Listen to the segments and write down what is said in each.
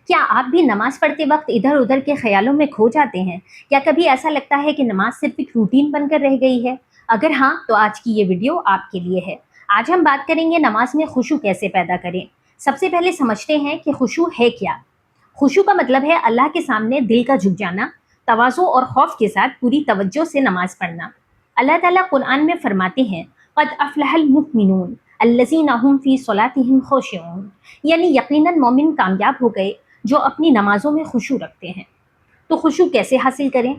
کیا آپ بھی نماز پڑھتے وقت ادھر ادھر کے خیالوں میں کھو جاتے ہیں؟ کیا کبھی ایسا لگتا ہے کہ نماز صرف ایک روٹین بن کر رہ گئی ہے؟ اگر ہاں تو آج کی یہ ویڈیو آپ کے لیے ہے۔ آج ہم بات کریں گے نماز میں خشوع کیسے پیدا کریں۔ سب سے پہلے سمجھتے ہیں کہ خشوع ہے کیا۔ خشوع کا مطلب ہے اللہ کے سامنے دل کا جھک جانا، تواضع اور خوف کے ساتھ پوری توجہ سے نماز پڑھنا۔ اللہ تعالیٰ قرآن میں فرماتے ہیں قد افلح المؤمنون الذین هم فی صلاتهم خاشعون، یعنی یقیناً مومن کامیاب ہو گئے جو اپنی نمازوں میں خشوع رکھتے ہیں۔ تو خشوع کیسے حاصل کریں؟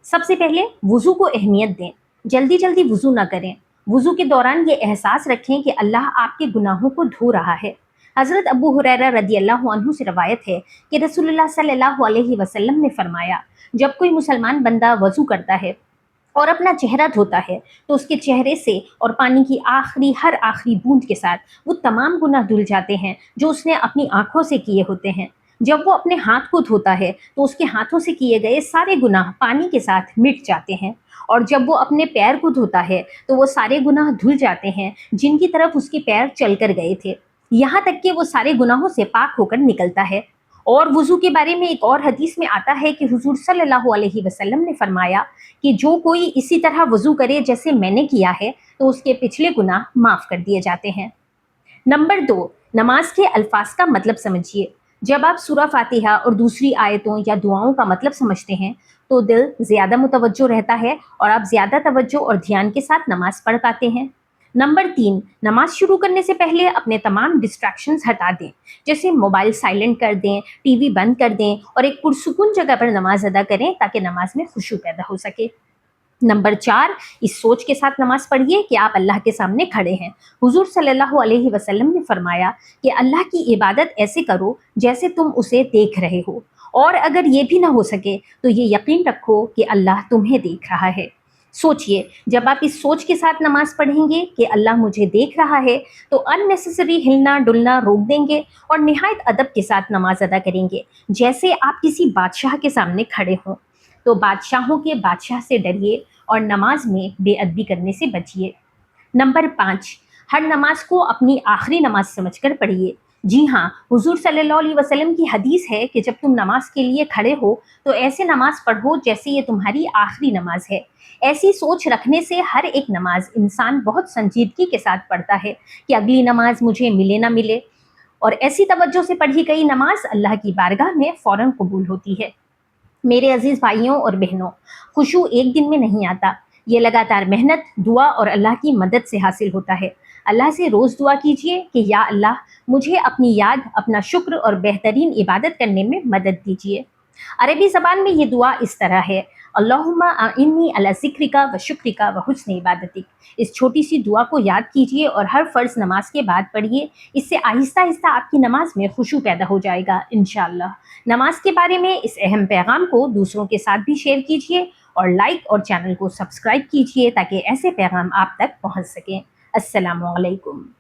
سب سے پہلے وضو کو اہمیت دیں، جلدی جلدی وضو نہ کریں۔ وضو کے دوران یہ احساس رکھیں کہ اللہ آپ کے گناہوں کو دھو رہا ہے۔ حضرت ابو ہریرہ رضی اللہ عنہ سے روایت ہے کہ رسول اللہ صلی اللہ علیہ وسلم نے فرمایا جب کوئی مسلمان بندہ وضو کرتا ہے اور اپنا چہرہ دھوتا ہے تو اس کے چہرے سے اور پانی کی ہر آخری بوند کے ساتھ وہ تمام گناہ دھل جاتے ہیں جو اس نے اپنی آنکھوں سے کیے ہوتے ہیں۔ جب وہ اپنے ہاتھ کو دھوتا ہے تو اس کے ہاتھوں سے کیے گئے سارے گناہ پانی کے ساتھ مٹ جاتے ہیں، اور جب وہ اپنے پیر کو دھوتا ہے تو وہ سارے گناہ دھل جاتے ہیں جن کی طرف اس کے پیر چل کر گئے تھے، یہاں تک کہ وہ سارے گناہوں سے پاک ہو کر نکلتا ہے۔ اور وضو کے بارے میں ایک اور حدیث میں آتا ہے کہ حضور صلی اللہ علیہ وسلم نے فرمایا کہ جو کوئی اسی طرح وضو کرے جیسے میں نے کیا ہے تو اس کے پچھلے گناہ معاف کر دیے جاتے ہیں۔ نمبر 2، نماز کے الفاظ کا مطلب سمجھیے۔ جب آپ سورہ فاتحہ اور دوسری آیتوں یا دعاؤں کا مطلب سمجھتے ہیں تو دل زیادہ متوجہ رہتا ہے اور آپ زیادہ توجہ اور دھیان کے ساتھ نماز پڑھ پاتے ہیں۔ نمبر 3، نماز شروع کرنے سے پہلے اپنے تمام ڈسٹریکشنز ہٹا دیں، جیسے موبائل سائلنٹ کر دیں، ٹی وی بند کر دیں اور ایک پرسکون جگہ پر نماز ادا کریں تاکہ نماز میں خشوع پیدا ہو سکے۔ نمبر 4، اس سوچ کے ساتھ نماز پڑھیے کہ آپ اللہ کے سامنے کھڑے ہیں۔ حضور صلی اللہ علیہ وسلم نے فرمایا کہ اللہ کی عبادت ایسے کرو جیسے تم اسے دیکھ رہے ہو، اور اگر یہ بھی نہ ہو سکے تو یہ یقین رکھو کہ اللہ تمہیں دیکھ رہا ہے۔ سوچئے، جب آپ اس سوچ کے ساتھ نماز پڑھیں گے کہ اللہ مجھے دیکھ رہا ہے تو اننیسیسری ہلنا ڈلنا روک دیں گے اور نہایت ادب کے ساتھ نماز ادا کریں گے جیسے آپ کسی بادشاہ کے سامنے کھڑے ہوں۔ تو بادشاہوں کے بادشاہ سے ڈریے اور نماز میں بے ادبی کرنے سے بچیے۔ نمبر 5، ہر نماز کو اپنی آخری نماز سمجھ کر پڑھیے۔ جی ہاں، حضور صلی اللہ علیہ وسلم کی حدیث ہے کہ جب تم نماز کے لیے کھڑے ہو تو ایسے نماز پڑھو جیسے یہ تمہاری آخری نماز ہے۔ ایسی سوچ رکھنے سے ہر ایک نماز انسان بہت سنجیدگی کے ساتھ پڑھتا ہے کہ اگلی نماز مجھے ملے نہ ملے، اور ایسی توجہ سے پڑھی گئی نماز اللہ کی بارگاہ میں فوراً قبول ہوتی ہے۔ میرے عزیز بھائیوں اور بہنوں، خشوع ایک دن میں نہیں آتا، یہ لگاتار محنت، دعا اور اللہ کی مدد سے حاصل ہوتا ہے۔ اللہ سے روز دعا کیجیے کہ یا اللہ مجھے اپنی یاد، اپنا شکر اور بہترین عبادت کرنے میں مدد دیجیے۔ عربی زبان میں یہ دعا اس طرح ہے، اللہم اعنی علی ذکرک و شکرک و حسن عبادتک۔ اس چھوٹی سی دعا کو یاد کیجیے اور ہر فرض نماز کے بعد پڑھیے، اس سے آہستہ آہستہ آپ کی نماز میں خشوع پیدا ہو جائے گا انشاءاللہ۔ نماز کے بارے میں اس اہم پیغام کو دوسروں کے ساتھ بھی شیئر کیجیے اور لائک اور چینل کو سبسکرائب کیجیے تاکہ ایسے پیغام آپ تک پہنچ سکیں۔ السلام علیکم۔